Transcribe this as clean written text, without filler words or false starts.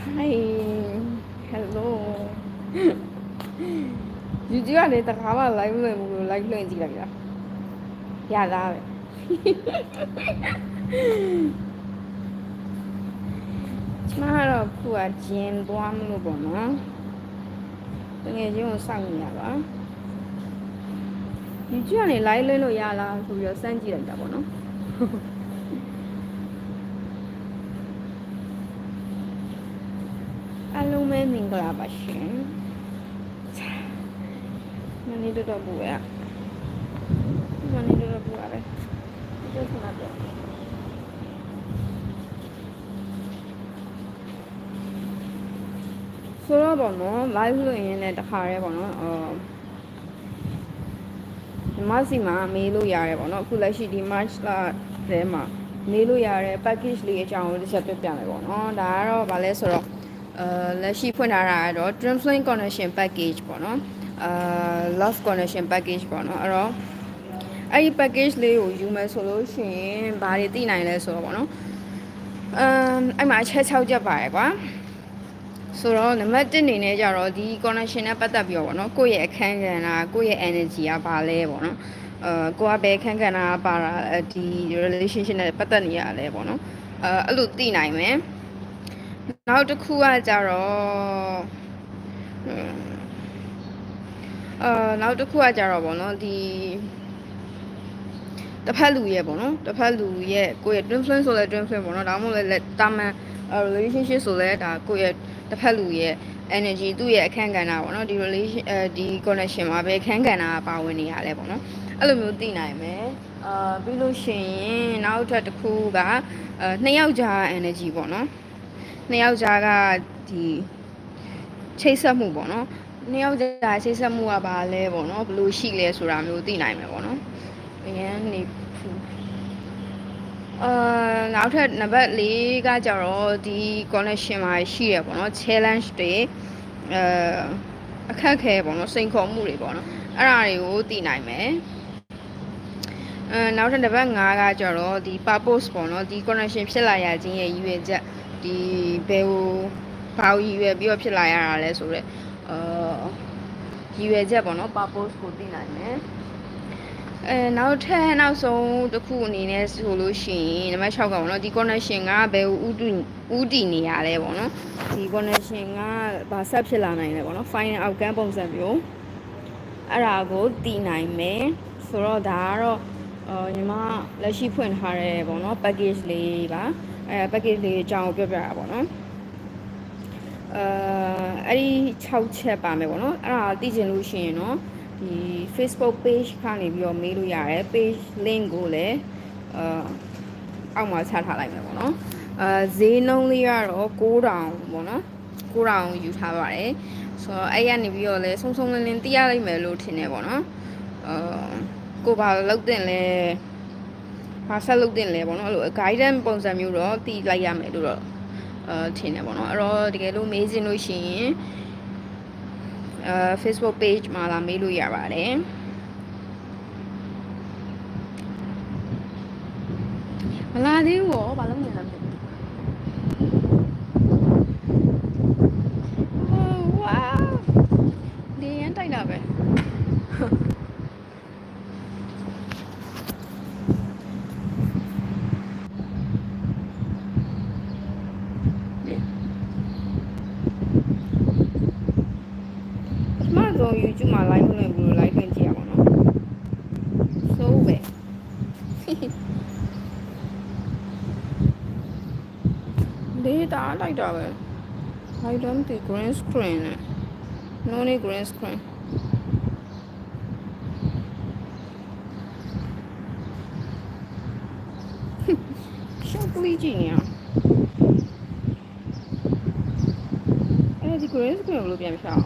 Hi hello ယူကြီးကလေတခါမှ live လွှင့်ဘူးလို့ live လွှင့်ကြည့်လိုက်တာရသားပဲကျမကတော့ခုကဂျင်သွားမလို့ပေါ့နော်တကယ်ချင်းကိုစောင့်နေရပါယူကြီးကနေ live လွှင့်လို့ရလားဆိုပြီးတော့စမ်းကြည့်လိုက်တာပေါ့နော်အားလုံးပဲမင်္ဂလာပါရှင်မနေ့တော့ပူရမနေ့တော့ပူရတယ်ကျစနာတော့ဆိုတော့ပေါ့နော် live လို့ရင်းနဲ့တခါရဲပေါ့နော်ဒီမစီမှာမေးလို့ရတယ်ပေါ့နော်အခုလက်ရှိဒီ March လထဲမှာမေးလို့ရတဲ့ package လေးအကြောင်းကိုတစ်ချက်ပြပြမယ်ပေါ့နော်ဒါကတော့ဗာလဲဆိုတော့လက်ရှိဖွင့်ထားတာကတော့ Dream Flame Connection Package ပေါ့နော်Love Connection Package ပေါ့နော်အဲ့တော့အဲ့ဒီ package လေးကိုယူမယ်ဆိုလို့ရှိရင်ဘာတွေသိနိုင်လဲဆိုတော့ပေါ့နော်အဲ့မှာအချက်6ချက်ပါတယ်ကွာဆိုတော့နံပါတ်1အနေနဲ့ကြတော့ဒီ connection နဲ့ပတ်သက်ပြီးတော့ပေါ့နော်ကိုယ့်ရဲ့အခန်းကဏ္ဍကိုယ့်ရဲ့ energy ကဘာလဲပေါ့နော်ကိုကဘယ်အခန်းကဏ္ဍကပါတာဒီ relationship နဲ့ပတ်သက်နေရလဲပေါ့နော်အဲ့လိုသိနိုင်မယ်နောက်တစ်ခုကကြတော့နောက်တစ်ခုကကြတော့ပေါ့နော်ဒီတစ်ဖက်လူရဲ့ပေါ့နော်တစ်ဖက်လူရဲ့ကိုယ့်ရဲ့ twin flame ဆိုလဲ twin flame ပေါ့နော်ဒါမှမဟုတ်လဲတာမန် relationship ဆိုလဲဒါကိုယ့်ရဲ့တစ်ဖက်လူရဲ့ energy သူ့ရဲ့အခန်းကဏ္ဍပေါ့နော်ဒီ relation ဒီ connection မှာပဲအခန်းကဏ္ဍကပါဝင်နေရလဲပေါ့နော်အဲ့လိုမျိုးသိနိုင်မယ်ပြီးလို့ရှိရင်နောက်ထပ်တစ်ခုကနှစ်ယောက်ကြား energy ပေါ့နော်နှစ်ယောက်ကြားကဒီချိတ်ဆက်မှုပေါ့နော်နှစ်ယောက်ကြားချိတ်ဆက်မှုကဘာလဲပေါ့နော်ဘယ်လိုရှိလဲဆိုတာမျိုးသိနိုင်မယ်ပေါ့နော်အရင်နေနောက်ထပ်နံပါတ်4ကကြတော့ဒီ connection မှာရှိရပေါ့နော် challenge တွေအခက်ခဲပေါ့နော်စိန်ခေါ်မှုတွေပေါ့နော်အဲ့ဒါတွေကိုသိနိုင်မယ်နောက်ထပ်နံပါတ်5ကကြတော့ဒီ purpose ပေါ့နော်ဒီ connection ဖြစ်လာရခြင်းရဲ့ရည်ရွယ်ချက်ဒီဘယ်ကိုဘာကိုရည်ရွယ်ပြီးတော့ဖြစ်လာရတာလဲဆိုတော့ရည်ရွယ်ချက်ပေါ့နော် purpose ကိုသိနိုင်မယ်နောက်ဆုံးတစ်ခုအနေနဲ့ဆိုလို့ရှိရင်နံပါတ်6ကပေါ့နော်ဒီ connection ကဘယ်ကိုဥတည်နေရလဲပေါ့နော်ဒီ connection ကဘာဆက်ဖြစ်လာနိုင်လဲပေါ့နော် final outcome ပုံစံမျိုးအဲ့ဒါကိုသိနိုင်မယ်ဆိုတော့ဒါကတော့ညီမလက်ရှိဖွင့်ထားတဲ့ပေါ့နော် package လေးပါpackage လေးအကြောင်းပြောပြတာပေါ့နော်အဲ့ဒီ6ချက်ပါမယ်ပေါ့နော်အဲ့ဒါသိချင်လို့ရှိရင်เนาะဒီ Facebook page ကနေပြီးတော့မေးလို့ရတယ် page link ကိုလည်းအောက်မှာချထားလိုက်မယ်ပေါ့နော်ဈေးနှုန်းလေးကတော့9000ပေါ့နော်9000ယူထားပါတယ်ဆိုတော့အဲ့ရနေပြီးတော့လဲဆုံးဆုံးလင်းလင်းသိရလိုက်မယ်လို့ထင်တယ်ပေါ့နော်ကိုဘာလောက်တင်လဲဘာဆက်လုပ်တင်လဲပေါ့နော်အဲ့လို guidance ပုံစံမျိုးတော့သိလိုက်ရမယ်လို့တော့ထင်တယ်ပေါ့နော်အဲ့တော့တကယ်လို့မေးချင်လို့ရှိရင်Facebook page မှာလာမေးလို့ရပါတယ်မလာသေးဘူးဘောဘာလို့မြင်လဲဝါဒီရန်တိုက်တာပဲတော့ YouTube မှာ live လုပ်နေဘူးလို့ live တင်ကြည့်ရပါတော့ဆိုးပဲဒေတာလိုက်တာပဲ I don't think green screen no need green screenရှောက်လေးကြည့်နေအောင်အဲ့ဒီ green screen ကိုလို့ပြန်ဖြောင်း